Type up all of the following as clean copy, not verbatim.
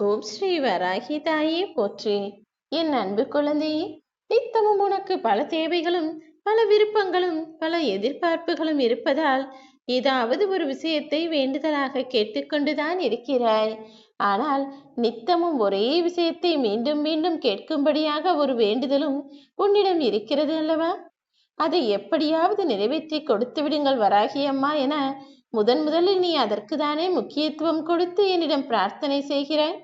ஓம் ஸ்ரீ வராகி தாயே போற்றி. என் அன்பு குழந்தையே, நித்தமும் உனக்கு பல தேவைகளும் பல விருப்பங்களும் பல எதிர்பார்ப்புகளும் இருப்பதால் ஏதாவது ஒரு விஷயத்தை வேண்டுதலாக கேட்டுக்கொண்டுதான் இருக்கிறாய். ஆனால் நித்தமும் ஒரே விஷயத்தை மீண்டும் மீண்டும் கேட்கும்படியாக ஒரு வேண்டுதலும் உன்னிடம் இருக்கிறது அல்லவா? அதை எப்படியாவது நிறைவேற்றி கொடுத்து விடுங்கள் வராகி அம்மா என முதலில் நீ அதற்கு தானே முக்கியத்துவம் கொடுத்து என்னிடம் பிரார்த்தனை செய்கிறாய்.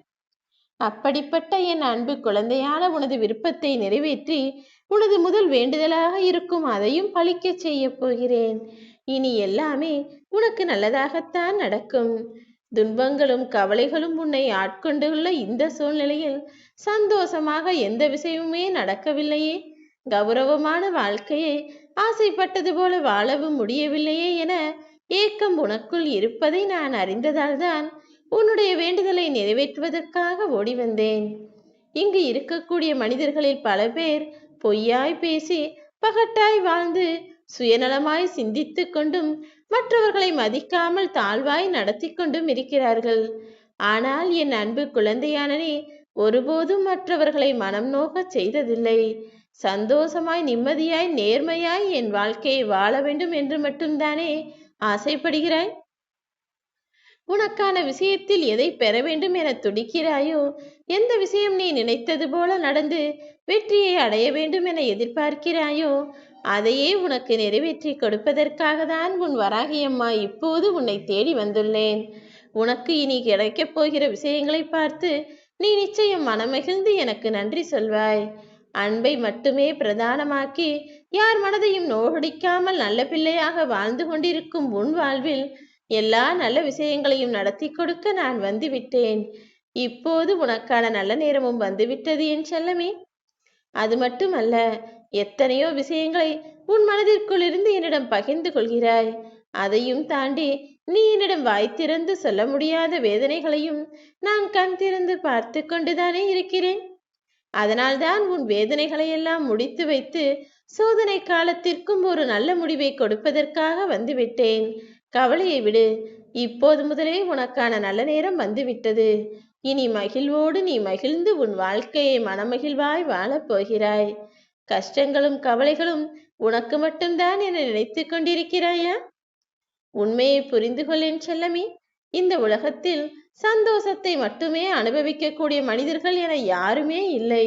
அப்படிப்பட்ட என் அன்பு குழந்தையான உனது விருப்பத்தை நிறைவேற்றி உனது முதல் வேண்டுதலாக இருக்கும் அதையும் பழிக்கச் செய்ய போகிறேன். இனி எல்லாமே உனக்கு நல்லதாகத்தான் நடக்கும். துன்பங்களும் கவலைகளும் உன்னை ஆட்கொண்டுள்ள இந்த சூழ்நிலையில் சந்தோஷமாக எந்த விஷயமுமே நடக்கவில்லையே, கௌரவமான வாழ்க்கையை ஆசைப்பட்டது போல வாழவும் முடியவில்லையே என ஏக்கம் உனக்குள் இருப்பதை நான் அறிந்ததால்தான் உன்னுடைய வேண்டுதலை நிறைவேற்றுவதற்காக ஓடி வந்தேன். இங்கு இருக்கக்கூடிய மனிதர்களில் பல பேர் பொய்யாய் பேசி பகட்டாய் வாழ்ந்து சுயநலமாய் சிந்தித்து கொண்டும் மற்றவர்களை மதிக்காமல் தாழ்வாய் நடத்தி கொண்டும் இருக்கிறார்கள். ஆனால் என் அன்பு குழந்தையானே ஒருபோதும் மற்றவர்களை மனம் நோக செய்ததில்லை. சந்தோஷமாய் நிம்மதியாய் நேர்மையாய் என் வாழ்க்கையை வாழ வேண்டும் என்று மட்டும்தானே ஆசைப்படுகிறாய். உனக்கான விஷயத்தில் எதை பெற வேண்டும் என துடிக்கிறாயோ, எந்த விஷயம் நீ நினைத்தது போல நடந்து வெற்றியை அடைய வேண்டும் என எதிர்பார்க்கிறாயோ, அதையே உனக்கு நிறைவேற்றி கொடுப்பதற்காக தான் உன் வராகியம்மா இப்போது உன்னை தேடி வந்துள்ளேன். உனக்கு இனி கிடைக்கப் போகிற விஷயங்களை பார்த்து நீ நிச்சயம் மனமகிழ்ந்து எனக்கு நன்றி சொல்வாய். அன்பை மட்டுமே பிரதானமாக்கி யார் மனதையும் நோகடிக்காமல் நல்ல பிள்ளையாக வாழ்ந்து கொண்டிருக்கும் உன் வாழ்வில் எல்லா நல்ல விஷயங்களையும் நடத்தி கொடுக்க நான் வந்துவிட்டேன். இப்போது உனக்கான நல்ல நேரமும் வந்துவிட்டது என் செல்லமே. அது மட்டுமல்ல, எத்தனையோ விஷயங்களை உன் மனதிற்குள் இருந்து என்னிடம் பகிர்ந்து கொள்கிறாய். அதையும் தாண்டி நீ என்னிடம் வாய் திறந்து சொல்ல முடியாத வேதனைகளையும் நான் கண் திறந்து பார்த்து கொண்டுதானே இருக்கிறேன். அதனால்தான் உன் வேதனைகளை எல்லாம் முடித்து வைத்து சோதனை காலத்திற்கும் ஒரு நல்ல முடிவை கொடுப்பதற்காக வந்துவிட்டேன். கவலையை விடு. இப்போது முதலே உனக்கான நல்ல நேரம் வந்துவிட்டது. இனி மகிழ்வோடு நீ மகிழ்ந்து உன் வாழ்க்கையை மனமகிழ்வாய் வாழப் போகிறாய். கஷ்டங்களும் கவலைகளும் உனக்கு மட்டும்தான் என நினைத்து கொண்டிருக்கிறாயா? உண்மையை புரிந்து கொள்ளேன் செல்லமே. இந்த உலகத்தில் சந்தோஷத்தை மட்டுமே அனுபவிக்கக்கூடிய மனிதர்கள் என யாருமே இல்லை.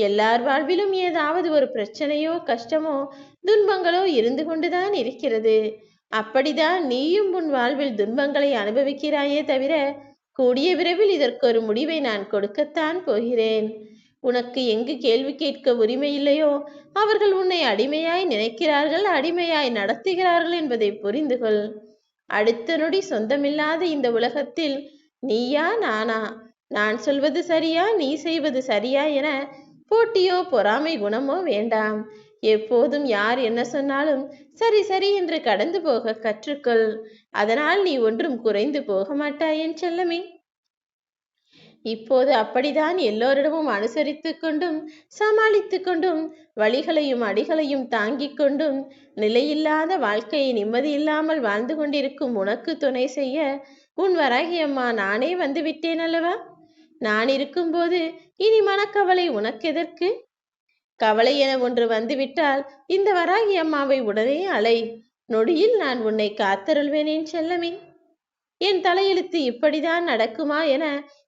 எல்லார் வாழ்விலும் ஏதாவது ஒரு பிரச்சனையோ கஷ்டமோ துன்பங்களோ இருந்து கொண்டுதான் இருக்கிறது. அப்படிதான் நீயும் உன் வாழ்வில் துன்பங்களை அனுபவிக்கிறாயே தவிர கூடிய விரைவில் இதற்கு ஒரு முடிவை நான் கொடுக்கத்தான் போகிறேன். உனக்கு எங்கு கேள்வி கேட்க உரிமை இல்லையோ அவர்கள் உன்னை அடிமையாய் நினைக்கிறார்கள், அடிமையாய் நடத்துகிறார்கள் என்பதை புரிந்து கொள். அடுத்த நொடி சொந்தமில்லாத இந்த உலகத்தில் நீயா நானா, நான் சொல்வது சரியா நீ செய்வது சரியா என போட்டியோ பொறாமை குணமோ வேண்டாம். எப்போதும் யார் என்ன சொன்னாலும் சரி சரி என்று கடந்து போக கற்றுக்கொள். அதனால் நீ ஒன்றும் குறைந்து போக மாட்டாய் என் செல்லமே. இப்போது அப்படிதான் எல்லோரிடமும் அனுசரித்து கொண்டும் சமாளித்து கொண்டும் வழிகளையும் அடிகளையும் தாங்கிக் கொண்டும் நிலையில்லாத வாழ்க்கையை நிம்மதியில்லாமல் வாழ்ந்து கொண்டிருக்கும் உனக்கு துணை செய்ய உன் வராகியம்மா நானே வந்து விட்டேன் அல்லவா? நான் இருக்கும்போது இனி மனக்கவலை உனக்கெதற்கு? கவலை என ஒன்று வந்துவிட்டால் இந்த வராகி அம்மாவை உடனே அலை. நொடியில் நான் உன்னை காத்தருள்வேன் என் செல்லமே. என் தலையெழுத்து இப்படிதான் நடக்குமா என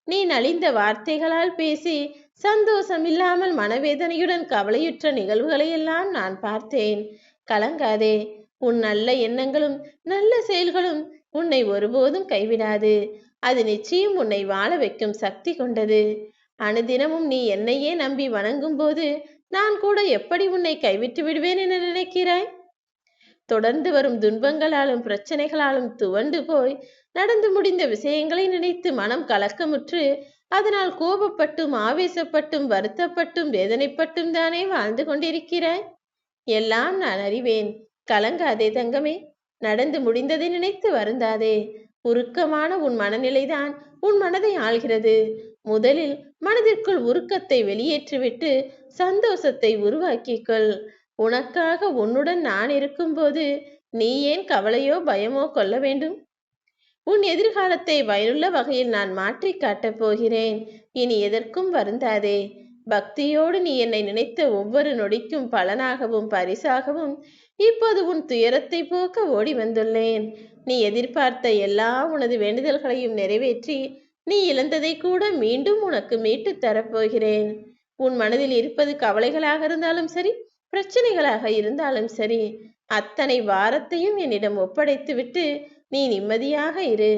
நீ நலிந்த வார்த்தைகளால் பேசி சந்தோஷம் இல்லாமல் மனவேதனையுடன் கவலையுற்ற நிகழ்வுகளை எல்லாம் நான் பார்த்தேன். கலங்காதே. உன் நல்ல எண்ணங்களும் நல்ல செயல்களும் உன்னை ஒருபோதும் கைவிடாது. அது நிச்சயம் உன்னை வாழ வைக்கும் சக்தி கொண்டது. அனுதினமும் நீ என்னையே நம்பி வணங்கும் போது நான் கூட எப்படி உன்னை கைவிட்டு விடுவேன் என நினைக்கிறாய்? தொடர்ந்து வரும் துன்பங்களாலும் பிரச்சனைகளாலும் துவண்டு போய் நடந்து முடிந்த விஷயங்களை நினைத்து மனம் கலக்கமுற்று அதனால் கோபப்பட்டும் ஆவேசப்பட்டும் வருத்தப்பட்டும் வேதனைப்பட்டும் தானே வாழ்ந்து கொண்டிருக்கிறாய். எல்லாம் நான் அறிவேன். கலங்காதே தங்கமே. நடந்து முடிந்ததை நினைத்து வருந்தாதே. உருக்கமான உன் மனநிலைதான் உன் மனதை ஆள்கிறது. முதலில் மனதிற்குள் உருக்கத்தை வெளியேற்றிவிட்டு சந்தோஷத்தை உருவாக்கிக்கொள். உனக்காக உன்னுடன் நான் இருக்கும்போது நீ ஏன் கவலையோ பயமோ கொள்ள வேண்டும்? உன் எதிர்காலத்தை பயனுள்ள வகையில் நான் மாற்றி காட்டப் போகிறேன். இனி எதற்கும் வருந்தாதே. பக்தியோடு நீ என்னை நினைத்த ஒவ்வொரு நொடிக்கும் பலனாகவும் பரிசாகவும் இப்போது உன் துயரத்தை போக்க ஓடி வந்துள்ளேன். நீ எதிர்பார்த்த எல்லா உனது வேண்டுதல்களையும் நிறைவேற்றி நீ இழந்ததை கூட மீண்டும் உனக்கு மீட்டு தரப்போகிறேன். உன் மனதில் இருப்பது கவலைகளாக இருந்தாலும் சரி, பிரச்சனைகளாக இருந்தாலும் சரி, அத்தனை வாரத்தையும் என்னிடம் ஒப்படைத்துவிட்டு நீ நிம்மதியாக இரு.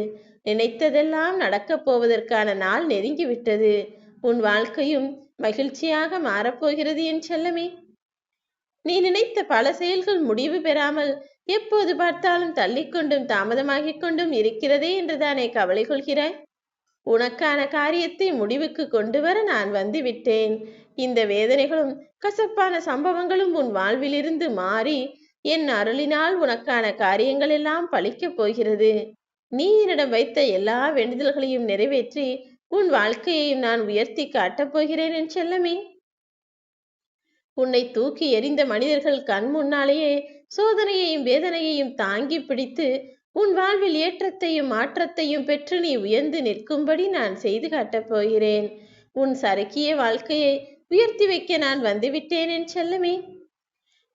நினைத்ததெல்லாம் நடக்கப் போவதற்கான நாள் நெருங்கிவிட்டது. உன் வாழ்க்கையும் மகிழ்ச்சியாக மாறப்போகிறது என் செல்லமே. நீ நினைத்த பல செயல்கள் முடிவு பெறாமல் எப்போது பார்த்தாலும் தள்ளிக்கொண்டும் தாமதமாகிக் கொண்டும் இருக்கிறதே என்றுதானே கவலை கொள்கிறாய்? உனக்கான காரியத்தை முடிவுக்கு கொண்டு வர நான் வந்து விட்டேன். இந்த வேதனைகளும் கசப்பான சம்பவங்களும் உன் வாழ்விலிருந்து மாறி என் அருளினால் உனக்கான காரியங்கள் எல்லாம் பலிக்கப் போகிறது. நீ என்னிடம் வைத்த எல்லா வேண்டுதல்களையும் நிறைவேற்றி உன் வாழ்க்கையையும் நான் உயர்த்தி காட்டப் போகிறேன் என் செல்லமே. உன்னை தூக்கி எறிந்த மனிதர்கள் கண் முன்னாலேயே சோதனையையும் வேதனையையும் தாங்கி பிடித்து உன் வாழ்வில் ஏற்றத்தையும் மாற்றத்தையும் பெற்று நீ உயர்ந்து நிற்கும்படி நான் செய்து காட்டப் போகிறேன். உன் சறுக்கிய வாழ்க்கையை உயர்த்தி வைக்க நான் வந்துவிட்டேன் என் செல்லமே.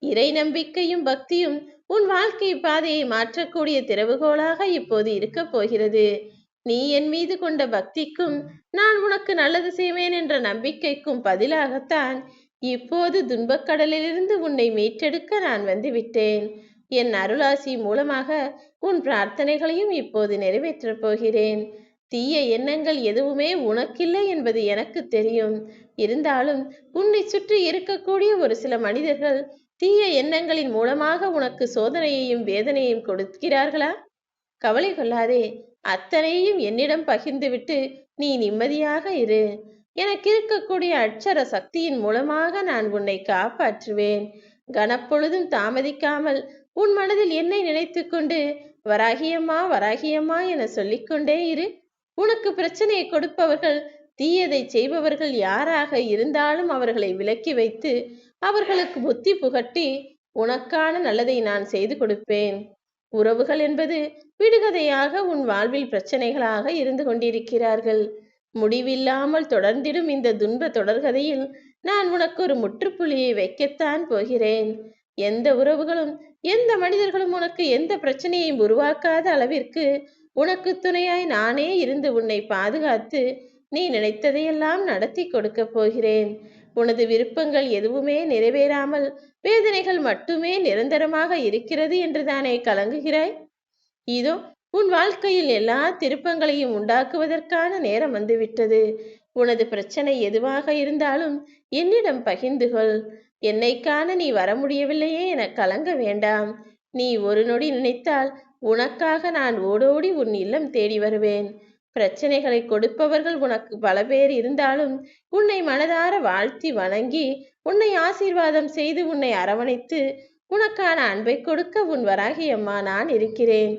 இறை நம்பிக்கையும் பக்தியும் உன் வாழ்க்கை பாதையை மாற்றக்கூடிய திறவுகோலாக இப்போது இருக்கப் போகிறது. நீ என் மீது கொண்ட பக்திக்கும் நான் உனக்கு நல்லது செய்வேன் என்ற நம்பிக்கைக்கும் பதிலாகத்தான் இப்போது துன்பக்கடலிலிருந்து உன்னை மீட்டெடுக்க நான் வந்துவிட்டேன். என் அருளாசி மூலமாக உன் பிரார்த்தனைகளையும் இப்போது நிறைவேற்றப் போகிறேன். தீய எண்ணங்கள் எதுவுமே உனக்கில்லை என்பது எனக்கு தெரியும். இருந்தாலும் உன்னை சுற்றி இருக்கக்கூடிய ஒரு சில மனிதர்கள் தீய எண்ணங்களின் மூலமாக உனக்கு சோதனையையும் வேதனையையும் கொடுக்கிறார்களா? கவலை கொள்ளாதே. அத்தனையும் என்னிடம் பகிர்ந்துவிட்டு நீ நிம்மதியாக இரு. எனக்கு இருக்கக்கூடிய அட்சர சக்தியின் மூலமாக நான் உன்னை காப்பாற்றுவேன். கனப்பொழுதும் தாமதிக்காமல் உன் மனதில் என்னை நினைத்து கொண்டு வராகியம்மா வராகியம்மா என சொல்லிக்கொண்டே இரு. உனக்கு பிரச்சனையை கொடுப்பவர்கள், தீயதை செய்பவர்கள் யாராக இருந்தாலும் அவர்களை விலக்கி வைத்து அவர்களுக்கு புத்தி புகட்டி உனக்கான நல்லதை நான் செய்து கொடுப்பேன். உறவுகள் என்பது விடுகதையாக உன் வாழ்வில் பிரச்சனைகளாக இருந்து கொண்டிருக்கிறார்கள். முடிவில்லாமல் தொடர்ந்திடும் இந்த துன்ப தொடர்கதையில் நான் உனக்கு ஒரு முற்றுப்புள்ளியை வைக்கத்தான் போகிறேன். எந்த உறவுகளும் எந்த மனிதர்களும் உனக்கு எந்த பிரச்சனையையும் உருவாக்காத அளவிற்கு உனக்கு துணையாய் நானே இருந்து உன்னை பாதுகாத்து நீ நினைத்ததையெல்லாம் நடத்தி கொடுக்க போகிறேன். உனது விருப்பங்கள் எதுவுமே நிறைவேறாமல் வேதனைகள் மட்டுமே நிரந்தரமாக இருக்கிறது என்றுதானே கலங்குகிறாய்? இதோ உன் வாழ்க்கையில் எல்லா திருப்பங்களையும் உண்டாக்குவதற்கான நேரம் வந்துவிட்டது. உனது பிரச்சனை எதுவாக இருந்தாலும் என்னிடம் பகிர்ந்து கொள். என்னை காண நீ வர முடியவில்லையே என கலங்க வேண்டாம். நீ ஒரு நொடி நினைத்தால் உனக்காக நான் ஓடோடி உன் இல்லம் தேடி வருவேன். பிரச்சனைகளை கொடுப்பவர்கள் உனக்கு பல பேர் இருந்தாலும் உன்னை மனதார வாழ்த்தி வணங்கி உன்னை ஆசீர்வாதம் செய்து உன்னை அரவணைத்து உனக்கான அன்பை கொடுக்க உன் வராகி அம்மா நான் இருக்கிறேன்.